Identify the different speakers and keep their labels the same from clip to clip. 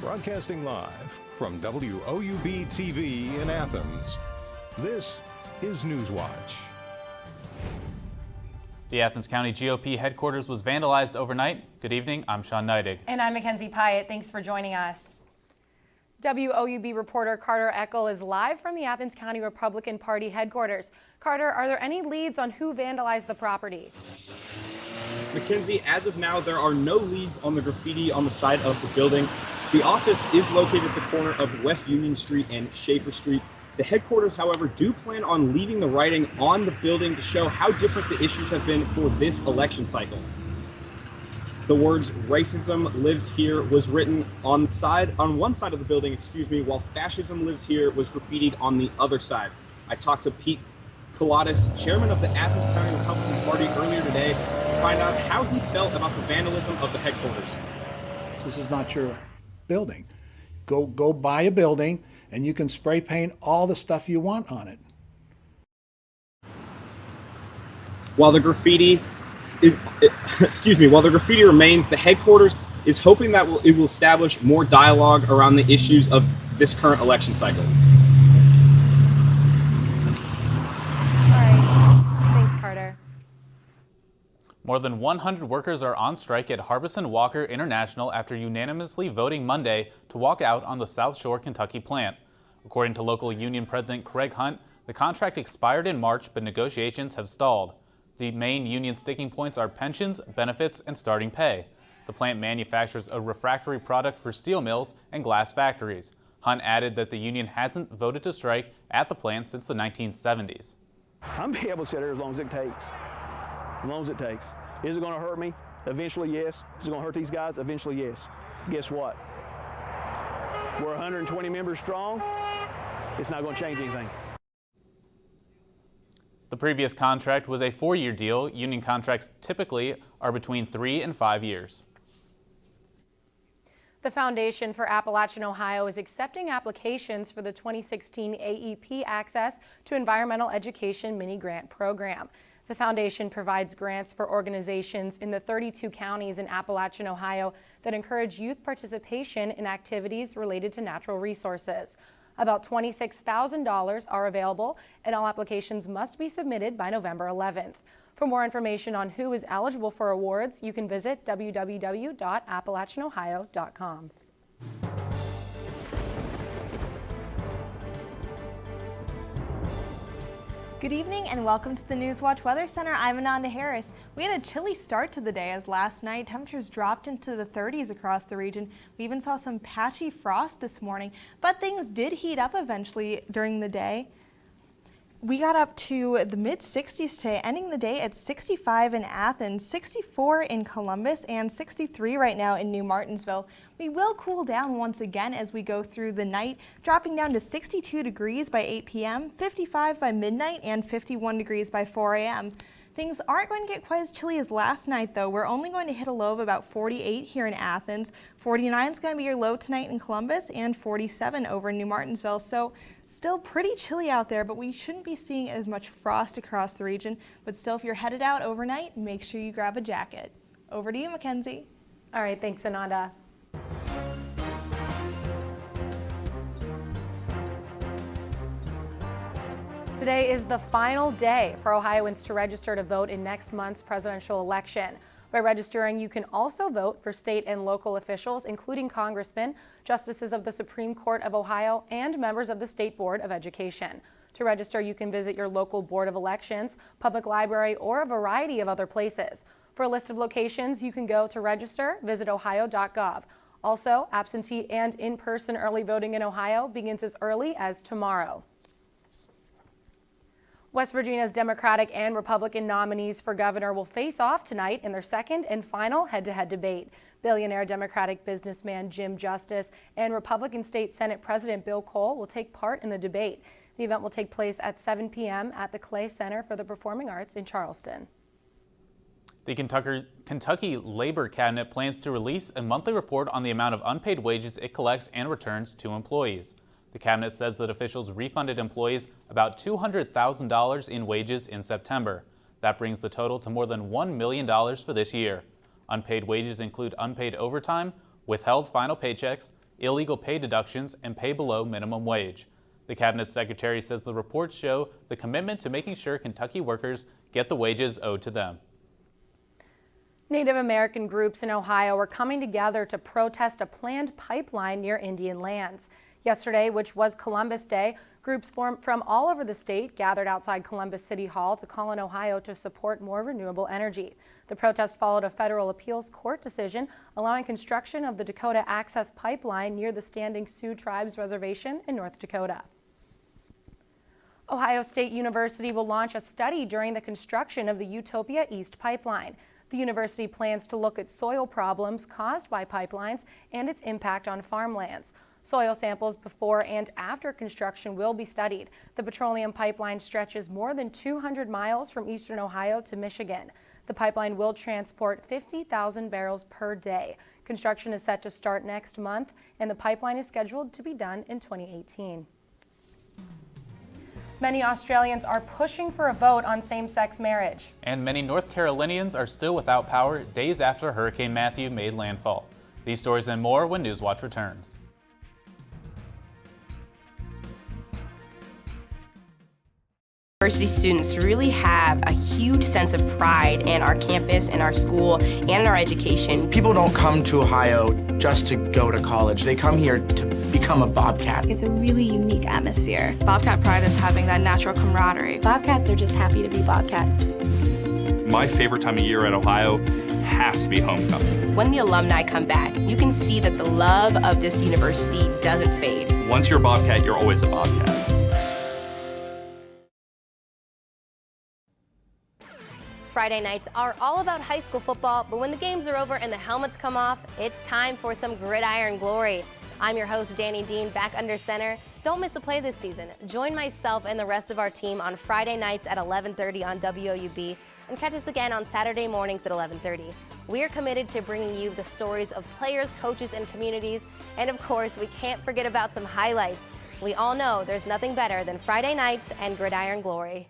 Speaker 1: Broadcasting live from WOUB TV in Athens, this is Newswatch.
Speaker 2: The Athens County GOP headquarters was vandalized overnight. Good evening, I'm Sean Neidig.
Speaker 3: And I'm Mackenzie Pyatt. Thanks for joining us. WOUB reporter Carter Eckel is live from the Athens County Republican Party headquarters. Carter, are there any leads on who vandalized the property?
Speaker 4: Mackenzie, as of now, there are no leads on the graffiti on the side of the building. The office is located at the corner of West Union Street and Schaefer Street. The headquarters, however, do plan on leaving the writing on the building to show how different the issues have been for this election cycle. The words "racism lives here" was written on one side of the building, while "fascism lives here" was graffitied on the other side. I talked to Pete Kalatis, chairman of the Athens County Republican Party, earlier today to find out how he felt about the vandalism of the headquarters.
Speaker 5: This is not your building. Go buy a building and you can spray paint all the stuff you want on it.
Speaker 4: While the graffiti remains, the headquarters is hoping that it will establish more dialogue around the issues of this current election cycle.
Speaker 3: All right. Thanks, Carter.
Speaker 2: More than 100 workers are on strike at Harbison Walker International after unanimously voting Monday to walk out on the South Shore, Kentucky plant. According to local union president Craig Hunt, the contract expired in March, but negotiations have stalled. The main union sticking points are pensions, benefits, and starting pay. The plant manufactures a refractory product for steel mills and glass factories. Hunt added that the union hasn't voted to strike at the plant since the 1970s.
Speaker 6: I'm be able to sit here as long as it takes. As long as it takes. Is it going to hurt me? Eventually, yes. Is it going to hurt these guys? Eventually, yes. Guess what? We're 120 members strong. It's not going to change anything.
Speaker 2: The previous contract was a 4-year deal. Union contracts typically are between 3 and 5 years.
Speaker 3: The Foundation for Appalachian Ohio is accepting applications for the 2016 AEP Access to Environmental Education mini-grant program. The foundation provides grants for organizations in the 32 counties in Appalachian Ohio that encourage youth participation in activities related to natural resources. About $26,000 are available, and all applications must be submitted by November 11th. For more information on who is eligible for awards, you can visit www.appalachianohio.com.
Speaker 7: Good evening and welcome to the Newswatch Weather Center. I'm Ananda Harris. We had a chilly start to the day as last night temperatures dropped into the 30s across the region. We even saw some patchy frost this morning, but things did heat up eventually during the day. We got up to the mid-60s today, ending the day at 65 in Athens, 64 in Columbus, and 63 right now in New Martinsville. We will cool down once again as we go through the night, dropping down to 62 degrees by 8 p.m., 55 by midnight, and 51 degrees by 4 a.m. Things aren't going to get quite as chilly as last night, though. We're only going to hit a low of about 48 here in Athens. 49 is going to be your low tonight in Columbus, and 47 over in New Martinsville. So still pretty chilly out there, but we shouldn't be seeing as much frost across the region. But still, if you're headed out overnight, make sure you grab a jacket. Over to you, Mackenzie.
Speaker 3: All right, thanks, Ananda. Today is the final day for Ohioans to register to vote in next month's presidential election. By registering, you can also vote for state and local officials, including congressmen, justices of the Supreme Court of Ohio, and members of the State Board of Education. To register, you can visit your local Board of Elections, public library, or a variety of other places. For a list of locations you can go to register, visit ohio.gov. Also, absentee and in-person early voting in Ohio begins as early as tomorrow. West Virginia's Democratic and Republican nominees for governor will face off tonight in their second and final head-to-head debate. Billionaire Democratic businessman Jim Justice and Republican State Senate President Bill Cole will take part in the debate. The event will take place at 7 p.m. at the Clay Center for the Performing Arts in Charleston.
Speaker 2: The Kentucky Labor Cabinet plans to release a monthly report on the amount of unpaid wages it collects and returns to employees. The cabinet says that officials refunded employees about $200,000 in wages in September. That brings the total to more than $1 million for this year. Unpaid wages include unpaid overtime, withheld final paychecks, illegal pay deductions, and pay below minimum wage. The cabinet secretary says the reports show the commitment to making sure Kentucky workers get the wages owed to them.
Speaker 3: Native American groups in Ohio are coming together to protest a planned pipeline near Indian lands. Yesterday, which was Columbus Day, groups from all over the state gathered outside Columbus City Hall to call on Ohio to support more renewable energy. The protest followed a federal appeals court decision allowing construction of the Dakota Access Pipeline near the Standing Sioux Tribes Reservation in North Dakota. Ohio State University will launch a study during the construction of the Utopia East Pipeline. The university plans to look at soil problems caused by pipelines and its impact on farmlands. Soil samples before and after construction will be studied. The petroleum pipeline stretches more than 200 miles from eastern Ohio to Michigan. The pipeline will transport 50,000 barrels per day. Construction is set to start next month, and the pipeline is scheduled to be done in 2018. Many Australians are pushing for a vote on same-sex marriage.
Speaker 2: And many North Carolinians are still without power days after Hurricane Matthew made landfall. These stories and more when Newswatch returns.
Speaker 8: University students really have a huge sense of pride in our campus, in our school, and in our education.
Speaker 9: People don't come to Ohio just to go to college. They come here to become a Bobcat.
Speaker 10: It's a really unique atmosphere.
Speaker 11: Bobcat pride is having that natural camaraderie.
Speaker 10: Bobcats are just happy to be Bobcats.
Speaker 12: My favorite time of year at Ohio has to be homecoming.
Speaker 8: When the alumni come back, you can see that the love of this university doesn't fade.
Speaker 12: Once you're a Bobcat, you're always a Bobcat.
Speaker 13: Friday nights are all about high school football, but when the games are over and the helmets come off, it's time for some gridiron glory. I'm your host, Danny Dean, back under center. Don't miss a play this season. Join myself and the rest of our team on Friday nights at 11:30 on WOUB, and catch us again on Saturday mornings at 11:30. We are committed to bringing you the stories of players, coaches, and communities, and of course, we can't forget about some highlights. We all know there's nothing better than Friday nights and gridiron glory.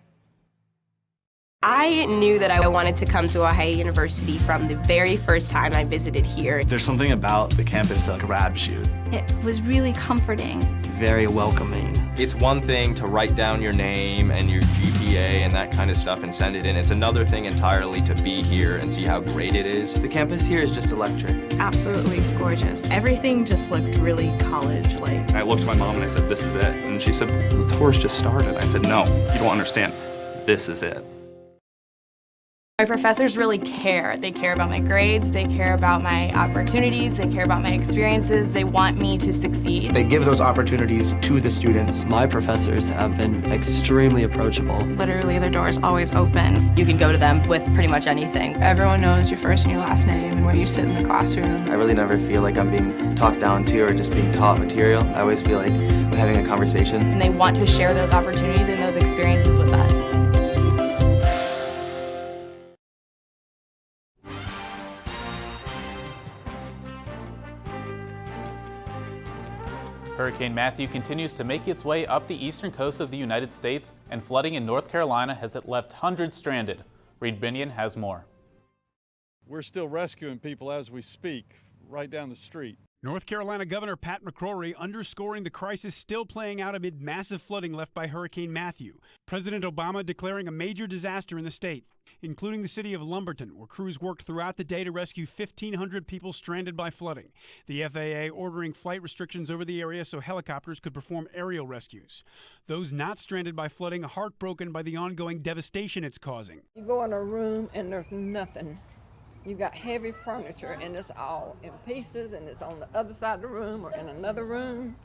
Speaker 8: I knew that I wanted to come to Ohio University from the very first time I visited here.
Speaker 14: There's something about the campus that grabs you.
Speaker 10: It was really comforting.
Speaker 15: Very welcoming.
Speaker 16: It's one thing to write down your name and your GPA and that kind of stuff and send it in. It's another thing entirely to be here and see how great it is.
Speaker 15: The campus here is just electric.
Speaker 11: Absolutely gorgeous. Everything just looked really college-like.
Speaker 12: I looked at my mom and I said, "This is it." And she said, "The tour's just started." I said, "No, you don't understand. This is it."
Speaker 11: My professors really care. They care about my grades, they care about my opportunities, they care about my experiences, they want me to succeed.
Speaker 9: They give those opportunities to the students.
Speaker 15: My professors have been extremely approachable.
Speaker 11: Literally, their door is always open.
Speaker 17: You can go to them with pretty much anything. Everyone knows your first and your last name and where you sit in the classroom.
Speaker 15: I really never feel like I'm being talked down to or just being taught material. I always feel like I'm having a conversation.
Speaker 11: And they want to share those opportunities and those experiences with us.
Speaker 2: Hurricane Matthew continues to make its way up the eastern coast of the United States, and flooding in North Carolina has left hundreds stranded. Reed Binion has more.
Speaker 18: We're still rescuing people as we speak, right down the street.
Speaker 19: North Carolina Governor Pat McCrory underscoring the crisis still playing out amid massive flooding left by Hurricane Matthew. President Obama declaring a major disaster in the state, including the city of Lumberton, where crews worked throughout the day to rescue 1,500 people stranded by flooding. The FAA ordering flight restrictions over the area so helicopters could perform aerial rescues. Those not stranded by flooding are heartbroken by the ongoing devastation it's causing.
Speaker 20: You go in a room and there's nothing. You got heavy furniture and it's all in pieces and it's on the other side of the room or in another room.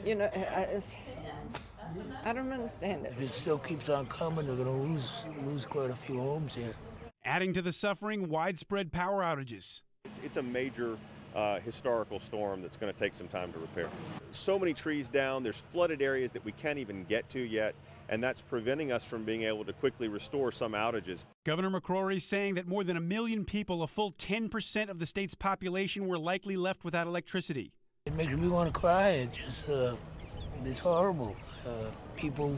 Speaker 20: You know, I don't understand it.
Speaker 21: If it still keeps on coming, they're going to lose quite a few homes here.
Speaker 19: Adding to the suffering, widespread power outages.
Speaker 22: It's a major historical storm that's going to take some time to repair. So many trees down, there's flooded areas that we can't even get to yet, and that's preventing us from being able to quickly restore some outages.
Speaker 19: Governor McCrory saying that more than 1 million people, a full 10% of the state's population, were likely left without electricity.
Speaker 21: It makes me want to cry. It's just, it's horrible. People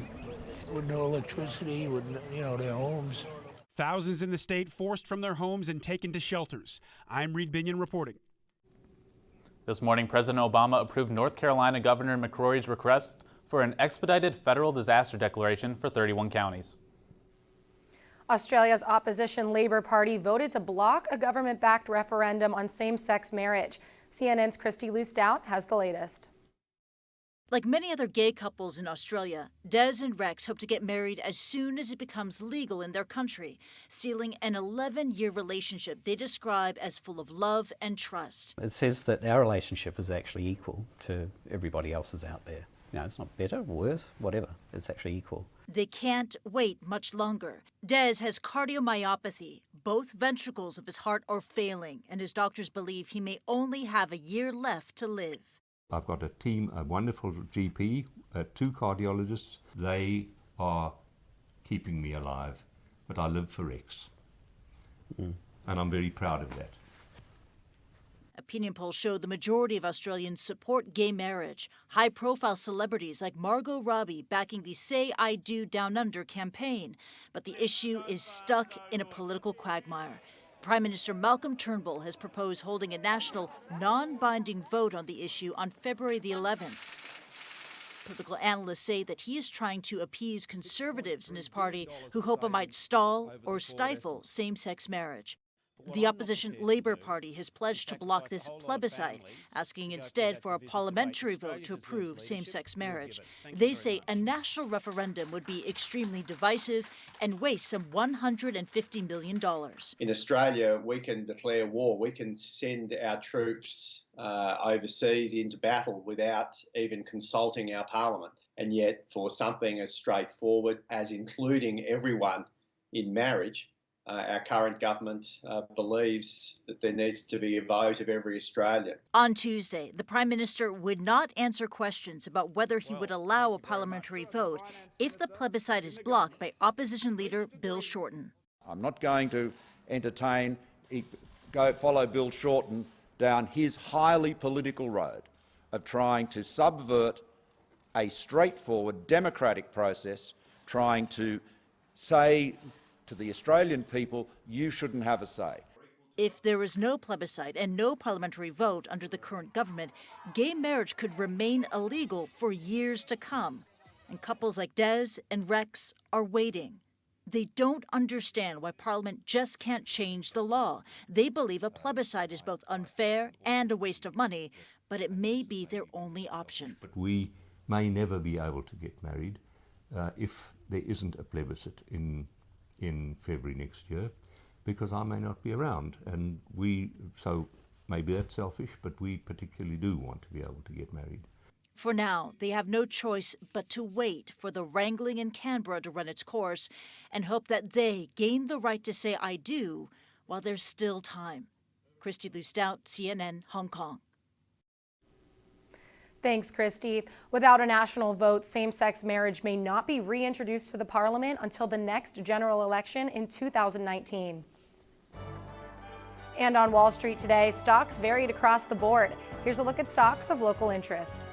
Speaker 21: with no electricity, with their homes.
Speaker 19: Thousands in the state forced from their homes and taken to shelters. I'm Reed Binion reporting.
Speaker 2: This morning, President Obama approved North Carolina Governor McCrory's request for an expedited federal disaster declaration for 31 counties.
Speaker 3: Australia's opposition Labour Party voted to block a government-backed referendum on same-sex marriage. CNN's Christy Lou-Stout has the latest.
Speaker 1: Like many other gay couples in Australia, Des and Rex hope to get married as soon as it becomes legal in their country, sealing an 11-year relationship they describe as full of love and trust.
Speaker 5: It says that our relationship is actually equal to everybody else's out there. You know, it's not better or worse, whatever. It's actually equal.
Speaker 1: They can't wait much longer. Des has cardiomyopathy. Both ventricles of his heart are failing, and his doctors believe he may only have a year left to live.
Speaker 23: I've got a team, a wonderful GP, 2 cardiologists. They are keeping me alive, but I live for Rex. And I'm very proud of that.
Speaker 1: Opinion polls show the majority of Australians support gay marriage. High-profile celebrities like Margot Robbie backing the Say I Do Down Under campaign. But the issue is stuck in a political quagmire. Prime Minister Malcolm Turnbull has proposed holding a national, non-binding vote on the issue on February the 11th. Political analysts say that he is trying to appease conservatives in his party who hope it might stall or stifle same-sex marriage. The opposition Labour Party has pledged to block this plebiscite, asking instead for a parliamentary vote to approve same-sex marriage. They say a national referendum would be extremely divisive and waste some $150 million.
Speaker 24: In Australia, we can declare war. We can send our troops overseas into battle without even consulting our parliament. And yet, for something as straightforward as including everyone in marriage, our current government believes that there needs to be a vote of every Australian.
Speaker 1: On Tuesday, the Prime Minister would not answer questions about whether he would allow a parliamentary vote if the plebiscite is blocked by opposition leader Bill Shorten.
Speaker 25: I'm not going to follow Bill Shorten down his highly political road of trying to subvert a straightforward democratic process, trying to say to the Australian people, you shouldn't have a say.
Speaker 1: If there is no plebiscite and no parliamentary vote under the current government, gay marriage could remain illegal for years to come. And couples like Des and Rex are waiting. They don't understand why Parliament just can't change the law. They believe a plebiscite is both unfair and a waste of money, but it may be their only option.
Speaker 23: But we may never be able to get married if there isn't a plebiscite in February next year, because I may not be around, and so maybe that's selfish, but we particularly do want to be able to get married.
Speaker 1: For now, they have no choice but to wait for the wrangling in Canberra to run its course and hope that they gain the right to say I do while there's still time. Christy Lou-Stout, CNN, Hong Kong.
Speaker 3: Thanks, Christy. Without a national vote, same-sex marriage may not be reintroduced to the Parliament until the next general election in 2019. And on Wall Street today, stocks varied across the board. Here's a look at stocks of local interest.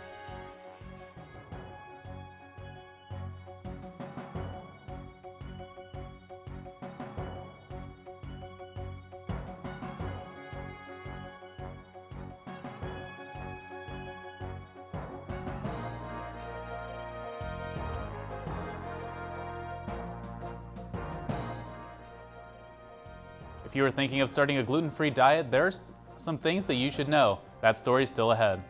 Speaker 2: If you are thinking of starting a gluten-free diet, there's some things that you should know. That story's still ahead.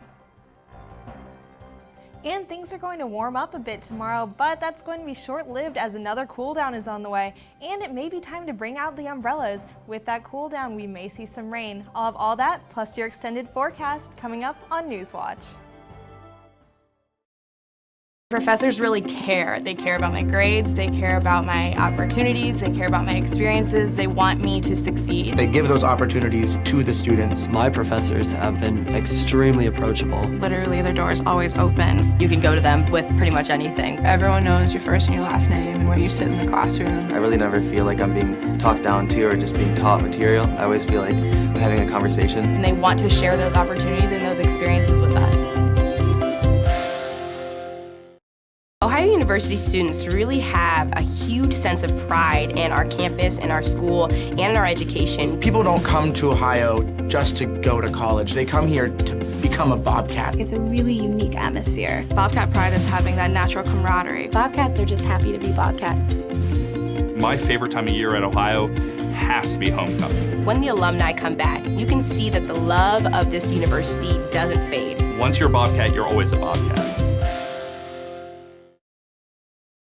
Speaker 7: And things are going to warm up a bit tomorrow, but that's going to be short-lived as another cool down is on the way. And it may be time to bring out the umbrellas. With that cool down, we may see some rain. I'll have all that, plus your extended forecast, coming up on Newswatch.
Speaker 11: Professors really care. They care about my grades, they care about my opportunities, they care about my experiences, they want me to succeed.
Speaker 9: They give those opportunities to the students.
Speaker 15: My professors have been extremely approachable.
Speaker 17: Literally, their door is always open.
Speaker 8: You can go to them with pretty much anything.
Speaker 17: Everyone knows your first and your last name and where you sit in the classroom.
Speaker 15: I really never feel like I'm being talked down to or just being taught material. I always feel like I'm having a conversation.
Speaker 11: And they want to share those opportunities and those experiences with us.
Speaker 8: Ohio University students really have a huge sense of pride in our campus, in our school, and in our education.
Speaker 9: People don't come to Ohio just to go to college. They come here to become become a bobcat.
Speaker 17: It's a really unique atmosphere.
Speaker 11: Bobcat Pride is having that natural camaraderie.
Speaker 17: Bobcats are just happy to be Bobcats.
Speaker 12: My favorite time of year at Ohio has to be homecoming.
Speaker 8: When the alumni come back, you can see that the love of this university doesn't fade.
Speaker 12: Once you're a Bobcat, you're always a Bobcat.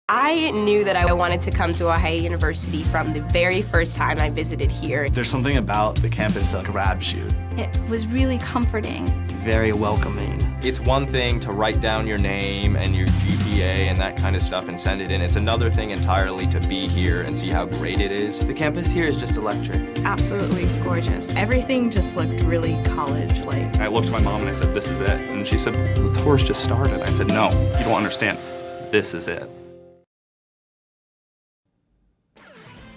Speaker 8: I knew that I wanted to come to Ohio University from the very first time I visited here.
Speaker 4: There's something about the campus that grabs you.
Speaker 17: It was really comforting.
Speaker 15: Very welcoming.
Speaker 16: It's one thing to write down your name and your GPA and that kind of stuff and send it in. It's another thing entirely to be here and see how great it is.
Speaker 15: The campus here is just electric.
Speaker 11: Absolutely gorgeous.
Speaker 6: Everything just looked really college-like.
Speaker 12: I looked at my mom and I said, "This is it." And she said, "The tour's just started." I said, "No, you don't understand. This is it."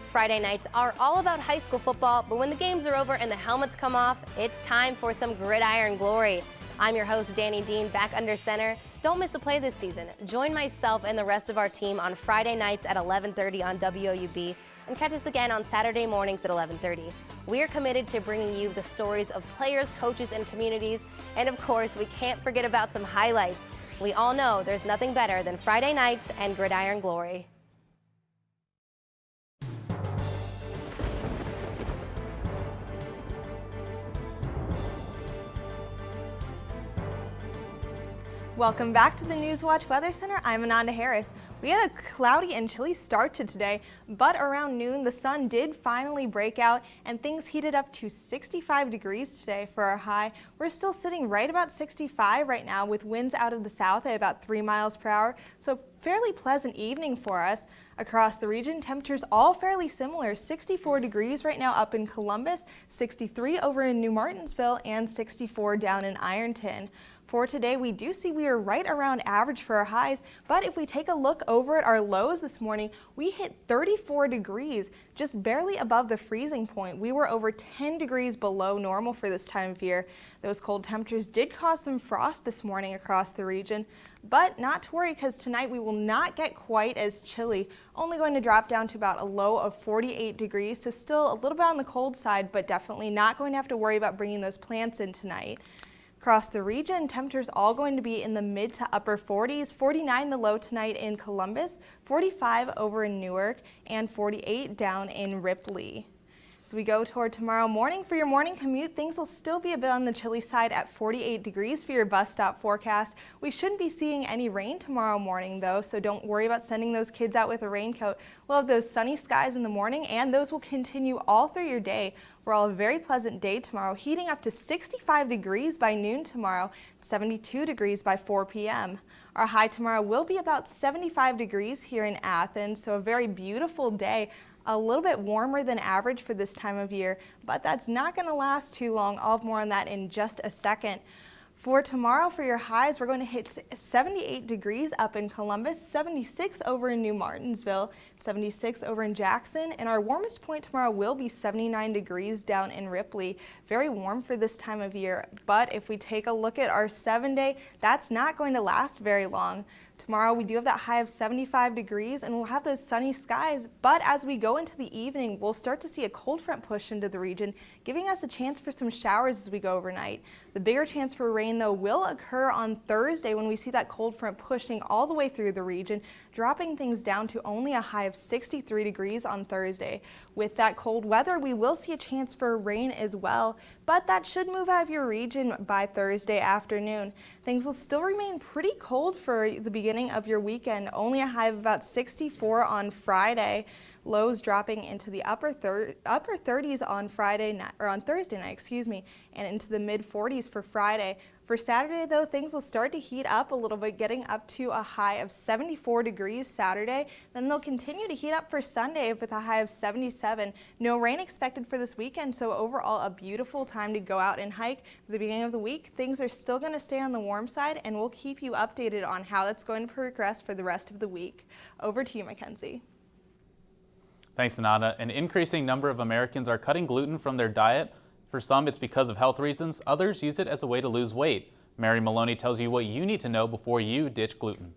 Speaker 10: Friday nights are all about high school football, but when the games are over and the helmets come off, it's time for some gridiron glory. I'm your host, Danny Dean, back under center. Don't miss a play this season. Join myself and the rest of our team on Friday nights at 11:30 on WOUB, and catch us again on Saturday mornings at 11:30. We are committed to bringing you the stories of players, coaches, and communities, and of course, we can't forget about some highlights. We all know there's nothing better than Friday nights and gridiron glory.
Speaker 7: Welcome back to the Newswatch Weather Center. I'm Ananda Harris. We had a cloudy and chilly start to today, but around noon the sun did finally break out and things heated up to 65 degrees today for our high. We're still sitting right about 65 right now with winds out of the south at about 3 miles per hour, so fairly pleasant evening for us. Across the region, temperatures all fairly similar. 64 degrees right now up in Columbus, 63 over in New Martinsville, and 64 down in Ironton. For today, we do see we are right around average for our highs, but if we take a look over at our lows this morning, we hit 34 degrees, just barely above the freezing point. We were over 10 degrees below normal for this time of year. Those cold temperatures did cause some frost this morning across the region, but not to worry because tonight we will not get quite as chilly, only going to drop down to about a low of 48 degrees, so still a little bit on the cold side, but definitely not going to have to worry about bringing those plants in tonight. Across the region, temperatures all going to be in the mid to upper 40s, 49 the low tonight in Columbus, 45 over in Newark, and 48 down in Ripley. As we go toward tomorrow morning, for your morning commute, things will still be a bit on the chilly side at 48 degrees for your bus stop forecast. We shouldn't be seeing any rain tomorrow morning though, so don't worry about sending those kids out with a raincoat. We'll have those sunny skies in the morning and those will continue all through your day. We're all a very pleasant day tomorrow, heating up to 65 degrees by noon tomorrow, 72 degrees by 4 p.m. Our high tomorrow will be about 75 degrees here in Athens, so a very beautiful day. A little bit warmer than average for this time of year, but that's not going to last too long. I'll have more on that in just a second. For tomorrow, for your highs, we're going to hit 78 degrees up in Columbus, 76 over in New Martinsville, 76 over in Jackson, and our warmest point tomorrow will be 79 degrees down in Ripley. Very warm for this time of year, but if we take a look at our 7-day, that's not going to last very long. Tomorrow we do have that high of 75 degrees and we'll have those sunny skies, but as we go into the evening, we'll start to see a cold front push into the region, giving us a chance for some showers as we go overnight. The bigger chance for rain though will occur on Thursday when we see that cold front pushing all the way through the region, dropping things down to only a high of 63 degrees on Thursday. With that cold weather, we will see a chance for rain as well, but that should move out of your region by Thursday afternoon. Things will still remain pretty cold for the beginning of your weekend, only a high of about 64 on Friday. Lows dropping into the upper 30s on Friday night, or on Thursday night, and into the mid 40s for Friday. For Saturday though, things will start to heat up a little bit, getting up to a high of 74 degrees Saturday. Then they'll continue to heat up for Sunday with a high of 77. No rain expected for this weekend, so overall a beautiful time to go out and hike. For the beginning of the week, things are still going to stay on the warm side, and we'll keep you updated on how that's going to progress for the rest of the week. Over to you, Mackenzie.
Speaker 2: Thanks, Ananda. An increasing number of Americans are cutting gluten from their diet. For some, it's because of health reasons. Others use it as a way to lose weight. Mary Maloney tells you what you need to know before you ditch gluten.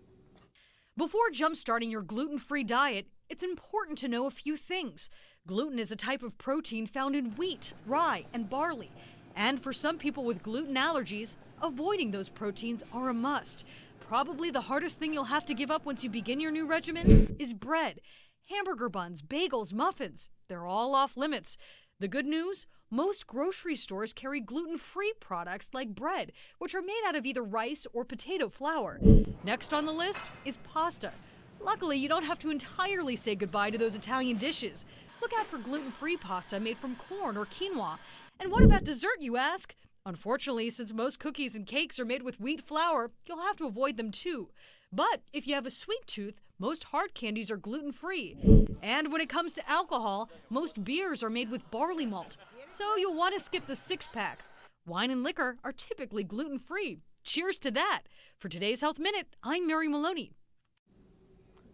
Speaker 13: Before jump-starting your gluten-free diet, it's important to know a few things. Gluten is a type of protein found in wheat, rye, and barley. And for some people with gluten allergies, avoiding those proteins are a must. Probably the hardest thing you'll have to give up once you begin your new regimen is bread. Hamburger buns, bagels, muffins, they're all off limits. The good news? Most grocery stores carry gluten-free products like bread, which are made out of either rice or potato flour. Next on the list is pasta. Luckily, you don't have to entirely say goodbye to those Italian dishes. Look out for gluten-free pasta made from corn or quinoa. And what about dessert, you ask? Unfortunately, since most cookies and cakes are made with wheat flour, you'll have to avoid them too. But if you have a sweet tooth, most hard candies are gluten-free. And when it comes to alcohol, most beers are made with barley malt. So you'll want to skip the six-pack. Wine and liquor are typically gluten-free. Cheers to that. For today's Health Minute, I'm Mary Maloney.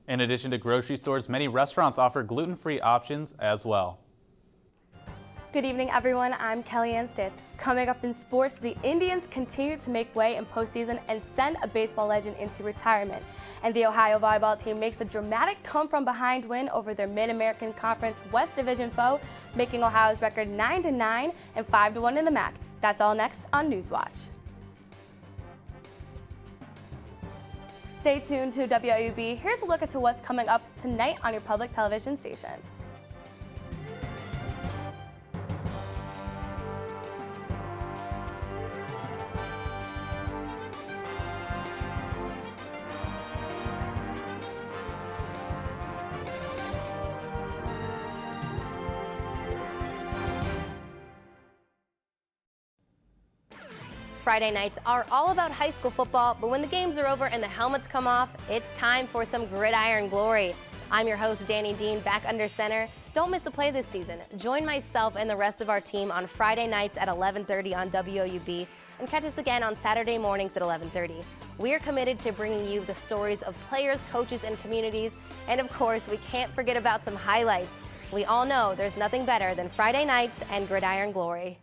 Speaker 2: In addition to grocery stores, many restaurants offer gluten-free options as well.
Speaker 10: Good evening, everyone. I'm Kellyanne Stitz. Coming up in sports, the Indians continue to make way in postseason and send a baseball legend into retirement. And the Ohio volleyball team makes a dramatic come-from-behind win over their Mid-American Conference West Division foe, making Ohio's record 9-9 and 5-1 in the MAC. That's all next on Newswatch. Stay tuned to WOUB. Here's a look into what's coming up tonight on your public television station. Friday nights are all about high school football, but when the games are over and the helmets come off, it's time for some gridiron glory. I'm your host, Danny Dean, back under center. Don't miss a play this season. Join myself and the rest of our team on Friday nights at 11:30 on WOUB and catch us again on Saturday mornings at 11:30. We are committed to bringing you the stories of players, coaches, and communities, and of course, we can't forget about some highlights. We all know there's nothing better than Friday nights and gridiron glory.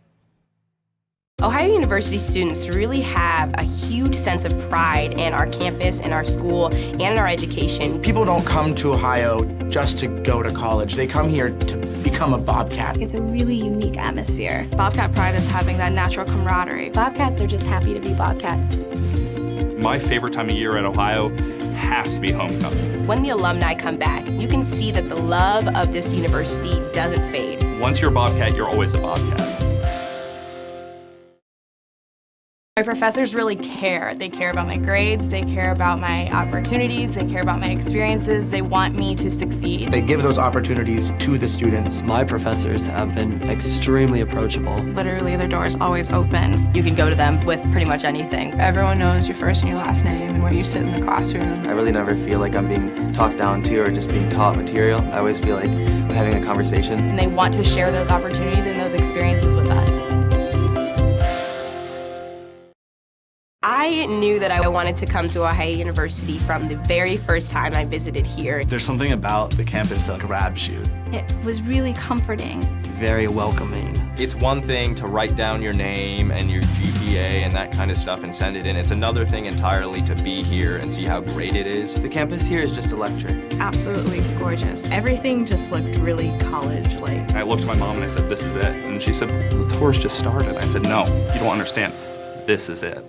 Speaker 8: Ohio University students really have a huge sense of pride in our campus, in our school, and in our education.
Speaker 9: People don't come to Ohio just to go to college. They come here to become a Bobcat.
Speaker 17: It's a really unique atmosphere.
Speaker 11: Bobcat pride is having that natural camaraderie.
Speaker 17: Bobcats are just happy to be Bobcats.
Speaker 12: My favorite time of year at Ohio has to be homecoming.
Speaker 8: When the alumni come back, you can see that the love of this university doesn't fade.
Speaker 12: Once you're a Bobcat, you're always a Bobcat.
Speaker 11: My professors really care. They care about my grades, they care about my opportunities, they care about my experiences, they want me to succeed.
Speaker 9: They give those opportunities to the students.
Speaker 15: My professors have been extremely approachable.
Speaker 11: Literally, their door is always open.
Speaker 17: You can go to them with pretty much anything. Everyone knows your first and your last name and where you sit in the classroom.
Speaker 15: I really never feel like I'm being talked down to or just being taught material. I always feel like I'm having a conversation.
Speaker 11: And they want to share those opportunities and those experiences with us.
Speaker 8: I knew that I wanted to come to Ohio University from the very first time I visited here.
Speaker 4: There's something about the campus that grabs you.
Speaker 17: It was really comforting.
Speaker 15: Very welcoming.
Speaker 16: It's one thing to write down your name and your GPA and that kind of stuff and send it in. It's another thing entirely to be here and see how great it is.
Speaker 15: The campus here is just electric.
Speaker 11: Absolutely gorgeous.
Speaker 6: Everything just looked really college-like.
Speaker 12: I looked at my mom and I said, "This is it." And she said, "The tour's just started." I said, "No, you don't understand. This is it."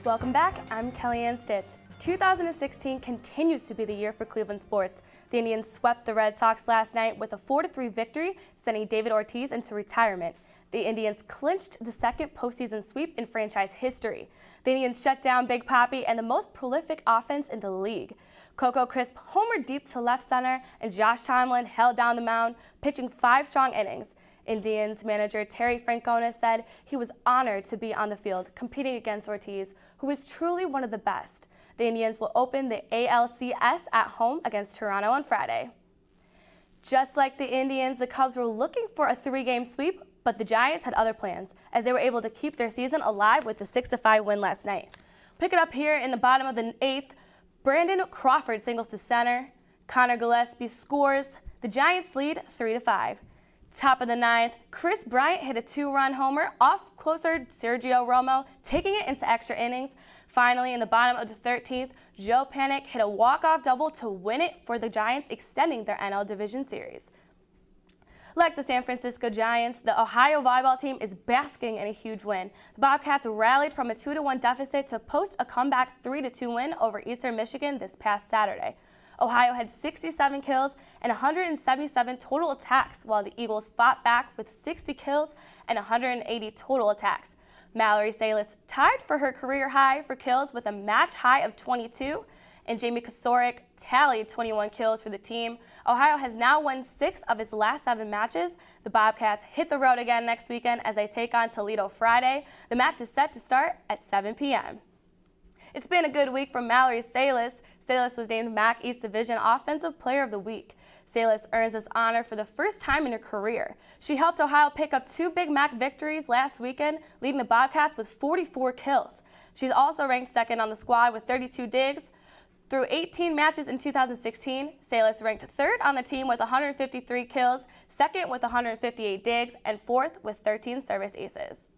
Speaker 10: Welcome back. I'm Kellyanne Stitz. 2016 continues to be the year for Cleveland sports. The Indians swept the Red Sox last night with a 4-3 victory, sending David Ortiz into retirement. The Indians clinched the second postseason sweep in franchise history. The Indians shut down Big Papi and the most prolific offense in the league. Coco Crisp homered deep to left center, and Josh Tomlin held down the mound, pitching 5 strong innings. Indians manager Terry Francona said he was honored to be on the field competing against Ortiz, who is truly one of the best. The Indians will open the ALCS at home against Toronto on Friday. Just like the Indians, the Cubs were looking for a 3-game sweep, but the Giants had other plans, as they were able to keep their season alive with a 6-5 win last night. Pick it up here in the bottom of the 8th. Brandon Crawford singles to center. Connor Gillespie scores. The Giants lead 3-5.
Speaker 8: Top of the ninth, Chris Bryant hit a 2-run homer off closer Sergio Romo, taking it into extra innings. Finally, in the bottom of the 13th, Joe Panik hit a walk-off double to win it for the Giants, extending their NL Division Series. Like the San Francisco Giants, the Ohio volleyball team is basking in a huge win. The Bobcats rallied from a 2-1 deficit to post a comeback 3-2 win over Eastern Michigan this past Saturday. Ohio had 67 kills and 177 total attacks, while the Eagles fought back with 60 kills and 180 total attacks. Mallory Salas tied for her career high for kills with a match high of 22, and Jamie Kosorik tallied 21 kills for the team. Ohio has now won 6 of its last 7 matches. The Bobcats hit the road again next weekend as they take on Toledo Friday. The match is set to start at 7 p.m. It's been a good week for Mallory Salas. Salas was named MAC East Division Offensive Player of the Week. Salas earns this honor for the first time in her career. She helped Ohio pick up 2 big MAC victories last weekend, leading the Bobcats with 44 kills. She's also ranked second on the squad with 32 digs. Through 18 matches in 2016, Salas ranked third on the team with 153 kills, second with 158 digs, and fourth with 13 service aces.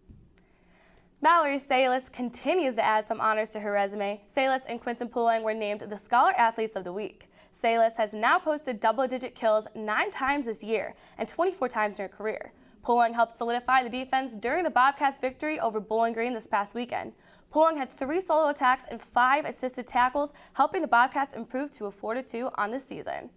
Speaker 8: Mallory Salas continues to add some honors to her resume. Salas and Quinton Pooling were named the Scholar Athletes of the Week. Salas has now posted double-digit kills 9 times this year and 24 times in her career. Pooling helped solidify the defense during the Bobcats' victory over Bowling Green this past weekend. Pooling had 3 solo attacks and 5 assisted tackles, helping the Bobcats improve to a 4-2 on the season.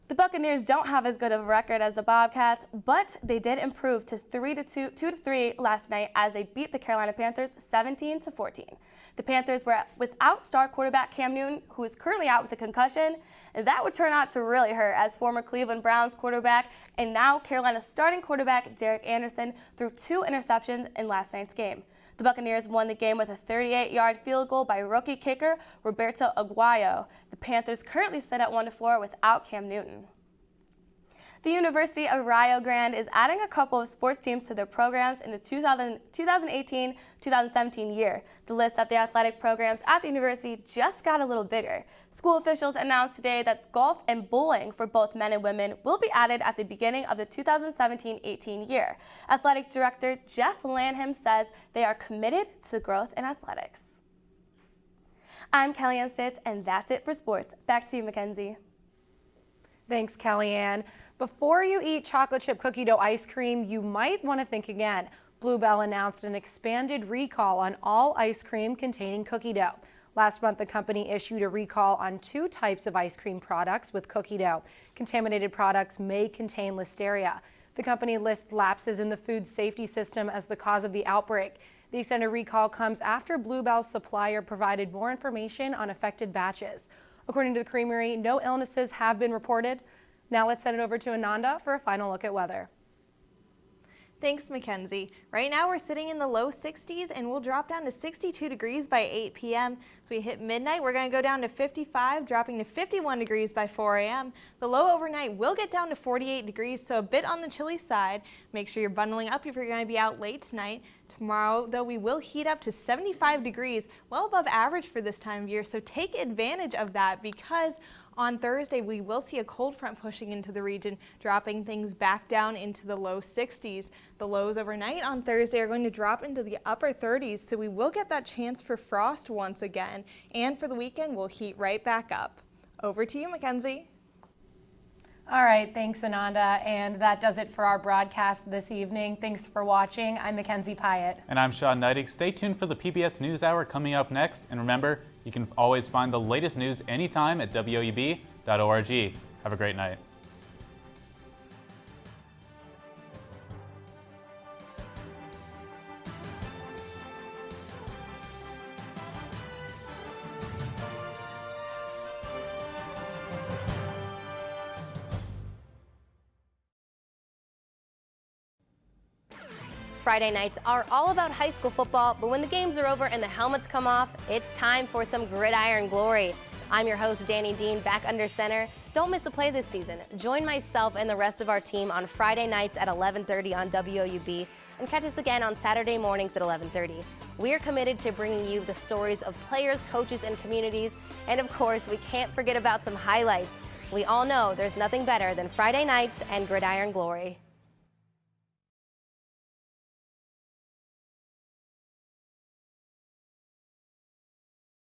Speaker 8: The Buccaneers don't have as good of a record as the Bobcats, but they did improve to 2-3 last night as they beat the Carolina Panthers 17-14. The Panthers were without star quarterback Cam Newton, who is currently out with a concussion, and that would turn out to really hurt as former Cleveland Browns quarterback and now Carolina starting quarterback Derek Anderson threw 2 interceptions in last night's game. The Buccaneers won the game with a 38-yard field goal by rookie kicker Roberto Aguayo. The Panthers currently sit at 1-4 without Cam Newton. The University of Rio Grande is adding a couple of sports teams to their programs in the 2018-2017 year. The list of the athletic programs at the university just got a little bigger. School officials announced today that golf and bowling for both men and women will be added at the beginning of the 2017-18 year. Athletic Director Jeff Lanham says they are committed to the growth in athletics. I'm Kellyanne Stitz, and that's it for sports. Back to you, Mackenzie.
Speaker 3: Thanks, Kellyanne. Before you eat chocolate chip cookie dough ice cream, you might want to think again. Bluebell announced an expanded recall on all ice cream containing cookie dough. Last month, the company issued a recall on 2 types of ice cream products with cookie dough. Contaminated products may contain listeria. The company lists lapses in the food safety system as the cause of the outbreak. The extended recall comes after Bluebell's supplier provided more information on affected batches. According to the creamery, no illnesses have been reported. Now let's send it over to Ananda for a final look at weather.
Speaker 7: Thanks, Mackenzie. Right now we're sitting in the low 60s and we'll drop down to 62 degrees by 8 p.m. As we hit midnight, we're going to go down to 55, dropping to 51 degrees by 4 a.m. The low overnight will get down to 48 degrees, so a bit on the chilly side. Make sure you're bundling up if you're going to be out late tonight. Tomorrow, though, we will heat up to 75 degrees, well above average for this time of year, so take advantage of that because on Thursday, we will see a cold front pushing into the region, dropping things back down into the low 60s. The lows overnight on Thursday are going to drop into the upper 30s, so we will get that chance for frost once again. And for the weekend, we'll heat right back up. Over to you, Mackenzie.
Speaker 3: All right, thanks, Ananda. And that does it for our broadcast this evening. Thanks for watching. I'm Mackenzie Pyatt.
Speaker 2: And I'm Sean Neidig. Stay tuned for the PBS NewsHour coming up next. And remember, you can always find the latest news anytime at WOUB.org. Have a great night.
Speaker 10: Friday nights are all about high school football, but when the games are over and the helmets come off, it's time for some gridiron glory. I'm your host, Danny Dean, back under center. Don't miss a play this season. Join myself and the rest of our team on Friday nights at 11:30 on WOUB and catch us again on Saturday mornings at 11:30. We are committed to bringing you the stories of players, coaches, and communities, and of course, we can't forget about some highlights. We all know there's nothing better than Friday nights and gridiron glory.